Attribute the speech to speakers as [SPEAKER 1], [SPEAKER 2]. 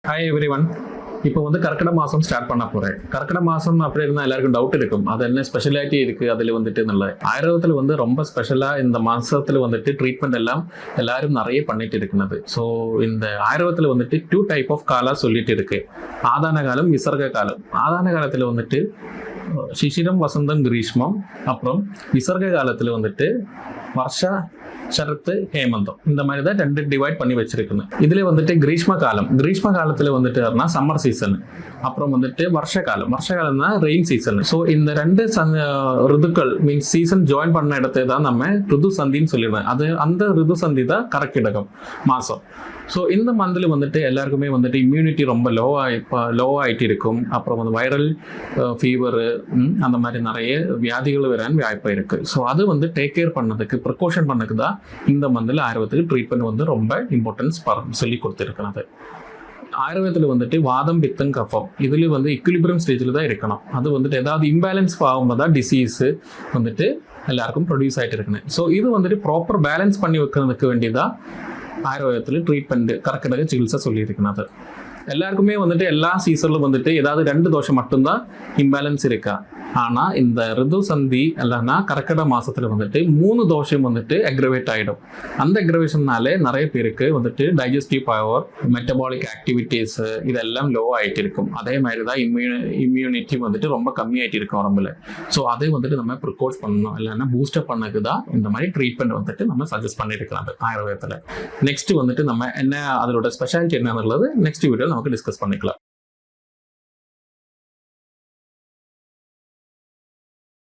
[SPEAKER 1] Hi every one. இப்போ கர்க்கிட மாதம் start பண்ண போகிறேன். கர்க்கிட மாதம் அப்படி இருந்தால் எல்லாருக்கும் டவுட் இருக்கும், அது என்ன ஸ்பெஷாலிட்டி இருக்குது அதில் நல்ல ஆயுர்வேதத்தில் ரொம்ப ஸ்பெஷலாக இந்த மாதத்தில் ட்ரீட்மெண்ட் எல்லாம் எல்லாரும் நிறைய பண்ணிட்டு இருக்கிறது. ஸோ இந்த ஆயுர்வேதத்தில் 2 டைப் ஆஃப் காலா சொல்லிட்டு இருக்கு. ஆதான காலம், விசர்க காலம். ஆதான காலத்தில் சிசிரம், வசந்தம், கிரீஷ்மம். அப்புறம் விசர்க காலத்தில் வருஷா, சரத்து, ஹேமந்தம். இந்த மாதிரி தான் 2 டிவைட் பண்ணி வச்சிருக்கணும். இதுல கிரீஷ்ம காலம். கிரீஷ்ம காலத்துல சம்மர் சீசன். அப்புறம் வருஷ காலம். வருஷ காலம்னா ரெயின் சீசன். ஸோ இந்த 2 ருதுக்கள் மீன்ஸ் சீசன் ஜாயின் பண்ண இடத்தை தான் நம்ம ருது சந்தின்னு சொல்லிடுவேன். அது அந்த ருது சந்தி தான் கரக்கிடகம் மாசம். ஸோ இந்த மந்தில் எல்லாருக்குமே இம்யூனிட்டி ரொம்ப லோவாகிட்டு இருக்கும். அப்புறம் வைரல் ஃபீவரு அந்த மாதிரி நிறைய வியாதிகள் வரான்னு வாய்ப்பு இருக்கு. ஸோ அது டேக் கேர் பண்ணதுக்கு ப்ரிகாஷன் பண்ணதுக்கு தான் இந்த மந்தில் ஆயுர்வேதத்துக்கு ட்ரீட்மெண்ட் ரொம்ப இம்பார்ட்டன்ஸ் சொல்லி கொடுத்துருக்கிறது. ஆயுர்வேதத்தில் வாதம், பித்தம், கஃபம் இதுல இக்விலிபிரியம் ஸ்டேஜில் தான் இருக்கணும். அது ஏதாவது இம்பேலன்ஸ் ஆகும்போது தான் டிசீஸ் எல்லாருக்கும் ப்ரொடியூஸ் ஆகிட்டு இருக்குன்னு. ஸோ இது ப்ராப்பர் பேலன்ஸ் பண்ணி வைக்கிறதுக்கு வேண்டியதான் ஆயுர்வேதத்தில் ட்ரீட்மெண்ட் கர்க்கிடக சிகிச்சை சொல்லியிருக்கிறது. எல்லாருக்குமே எல்லா சீசன்லும் ஏதாவது 2 தோஷம் மட்டும்தான் இம்பேலன்ஸ் இருக்கா. ஆனா இந்த ரிது சந்தி இல்லைன்னா கர்க்கிட மாசத்துல 3 தோஷம் அக்ரவேட் ஆயிடும். அந்த அக்ரவேஷன்னாலே நிறைய பேருக்கு டைஜஸ்டிவ் பவர், மெட்டபாலிக் ஆக்டிவிட்டிஸ் இதெல்லாம் லோ ஆயிட்டு இருக்கும். அதே மாதிரி தான் இம்யூனிட்டி ரொம்ப கம்மியாயிட்டு இருக்கும் உடம்புல. ஸோ அதை நம்ம ப்ரிகோஸ் பண்ணணும், இல்லைன்னா பூஸ்டப் பண்ணதுக்கு தான் இந்த மாதிரி ட்ரீட்மெண்ட் நம்ம சஜஸ்ட் பண்ணிருக்கலாம் ஆயுர்வேதத்தில். நெக்ஸ்ட் நம்ம என்ன அதோட ஸ்பெஷாலிட்டி என்னன்றது நெக்ஸ்ட் வீடியோ நமக்கு டிஸ்கஸ் பண்ணிக்கலாம்.